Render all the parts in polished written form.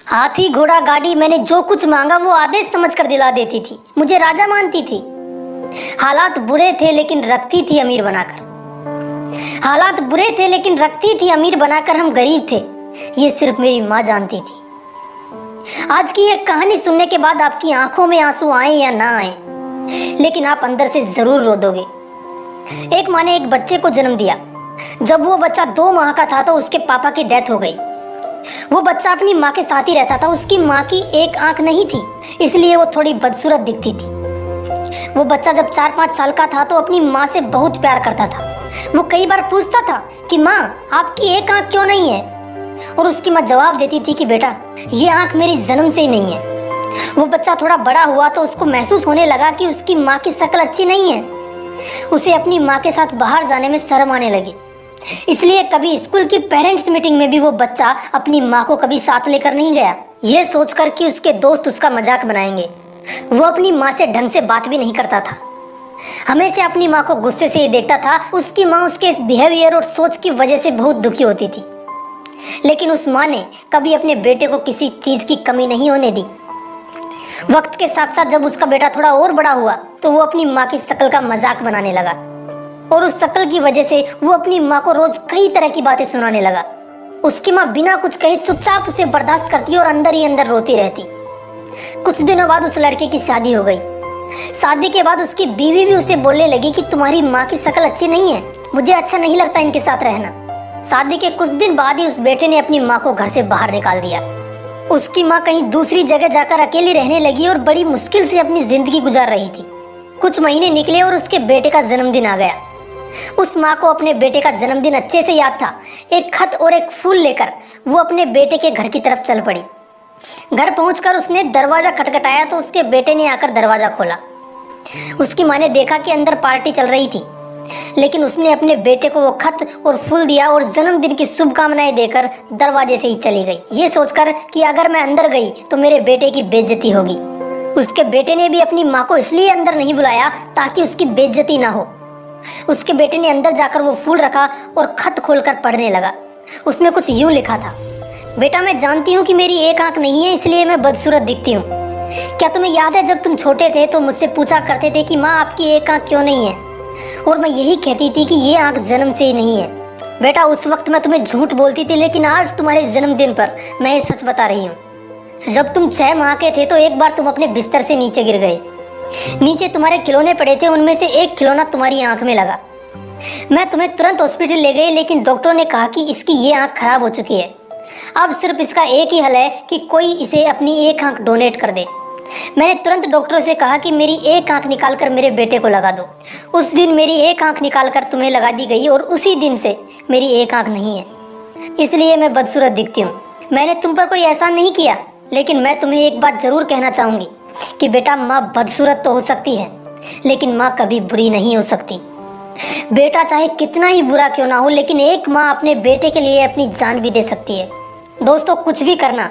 हाथी घोड़ा गाड़ी, मैंने जो कुछ मांगा वो आदेश समझकर दिला देती थी, मुझे राजा मानती थी। हालात बुरे थे लेकिन रखती थी अमीर बनाकर। हालात बुरे थे लेकिन रखती थी अमीर बनाकर, हम गरीब थे ये सिर्फ मेरी माँ जानती थी। आज की एक कहानी सुनने के बाद आपकी आंखों में आंसू आए या ना आए, लेकिन आप अंदर से जरूर रो दोगे। एक माँ ने एक बच्चे को जन्म दिया। जब वो बच्चा 2 माह का था तो उसके पापा की डेथ हो गई। वो बच्चा अपनी माँ के साथ ही रहता था। उसकी माँ की एक आंख नहीं थी, इसलिए वो थोड़ी बदसूरत दिखती थी। वो बच्चा जब 4-5 साल का था तो अपनी माँ से बहुत प्यार करता था। वो कई बार पूछता था कि माँ, आपकी एक आंख क्यों नहीं है? और उसकी माँ जवाब देती थी कि बेटा, ये आंख मेरी जन्म से ही नहीं है। वो बच्चा थोड़ा बड़ा हुआ तो उसको महसूस होने लगा कि उसकी माँ की शक्ल अच्छी नहीं है। उसे अपनी माँ के साथ बाहर जाने में शर्म आने लगी, इसलिए कभी स्कूल की पेरेंट्स मीटिंग में भी वो बच्चा अपनी माँ को कभी साथ लेकर नहीं गया। ये सोचकर कि उसके दोस्त उसका मजाक बनाएंगे, वो अपनी माँ से ढंग से बात भी नहीं करता था। हमेशा अपनी माँ को गुस्से से ही देखता था। उसकी माँ उसके इस बिहेवियर और सोच की वजह से बहुत दुखी होती थी, लेकिन उस माँ ने कभी अपने बेटे को किसी चीज की कमी नहीं होने दी। वक्त के साथ साथ जब उसका बेटा थोड़ा और बड़ा हुआ तो वो अपनी माँ की शक्ल का मजाक बनाने लगा, और उस शक्ल की वजह से वो अपनी माँ को रोज कई तरह की बातें सुनाने लगा। उसकी माँ बिना कुछ कहे चुपचाप उसे बर्दाश्त करती और अंदर ही अंदर रोती रहती। कुछ दिनों बाद उस लड़के की शादी हो गई। शादी के बाद उसकी बीवी भी उसे बोलने लगी कि तुम्हारी माँ की शक्ल अच्छी नहीं है, मुझे अच्छा नहीं लगता इनके साथ रहना। शादी के कुछ दिन बाद ही उस बेटे ने अपनी माँ को घर से बाहर निकाल दिया। उसकी माँ कहीं दूसरी जगह जाकर अकेली रहने लगी और बड़ी मुश्किल से अपनी जिंदगी गुजार रही थी। कुछ महीने निकले और उसके बेटे का जन्मदिन आ गया। उस माँ को अपने बेटे का जन्मदिन अच्छे से याद था। एक खत और एक फूल लेकर वो अपने बेटे के घर की तरफ चल पड़ी। घर पहुंचकर उसने दरवाजा खटखटाया तो उसके बेटे ने आकर दरवाजा खोला। उसकी माँ ने देखा कि अंदर पार्टी चल रही थी, लेकिन उसने अपने बेटे को वो खत और फूल दिया और जन्मदिन की शुभकामनाएं देकर दरवाजे से ही चली गई, ये सोचकर कि अगर मैं अंदर गई तो मेरे बेटे की बेइज्जती होगी। उसके बेटे ने भी अपनी माँ को इसलिए अंदर नहीं बुलाया ताकि उसकी बेइज्जती ना हो। उसके बेटे ने अंदर जाकर वो फूल रखा और खत खोलकर पढ़ने लगा। उसमें कुछ यूं लिखा था, बेटा, मैं जानती हूँ कि मेरी एक आंख नहीं है, इसलिए मैं बदसूरत दिखती हूँ। क्या तुम्हें याद है जब तुम छोटे थे तो मुझसे पूछा करते थे कि माँ, आपकी एक आंख क्यों नहीं है? और मैं यही कहती थी कि ये आंख जन्म से ही नहीं है। बेटा, उस वक्त मैं तुम्हें झूठ बोलती थी, लेकिन आज तुम्हारे जन्मदिन पर मैं ये सच बता रही हूँ। जब तुम 6 माह के थे तो एक बार तुम अपने बिस्तर से नीचे गिर गए। नीचे तुम्हारे खिलौने पड़े थे, उनमें से एक खिलौना तुम्हारी आंख में लगा। मैं तुम्हें तुरंत हॉस्पिटल ले गई, लेकिन डॉक्टरों ने कहा कि इसकी ये आंख खराब हो चुकी है। अब सिर्फ इसका एक ही हल है कि कोई इसे अपनी एक आंख डोनेट कर दे। मैंने तुरंत डॉक्टरों से कहा कि मेरी एक आंख निकालकर मेरे बेटे को लगा दो। उस दिन मेरी एक आंख निकालकर तुम्हें लगा दी गई और उसी दिन से मेरी एक आंख नहीं है, इसलिए मैं बदसूरत दिखती हूँ। मैंने तुम पर कोई एहसान नहीं किया, लेकिन मैं तुम्हें एक बात जरूर कहना चाहूँगी कि बेटा, माँ बदसूरत तो हो सकती है, लेकिन माँ कभी बुरी नहीं हो सकती। बेटा चाहे कितना ही बुरा क्यों ना हो, लेकिन एक माँ अपने बेटे के लिए अपनी जान भी दे सकती है। दोस्तों, कुछ भी करना,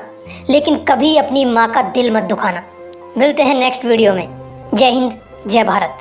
लेकिन कभी अपनी माँ का दिल मत दुखाना। मिलते हैं नेक्स्ट वीडियो में। जय हिंद, जय भारत।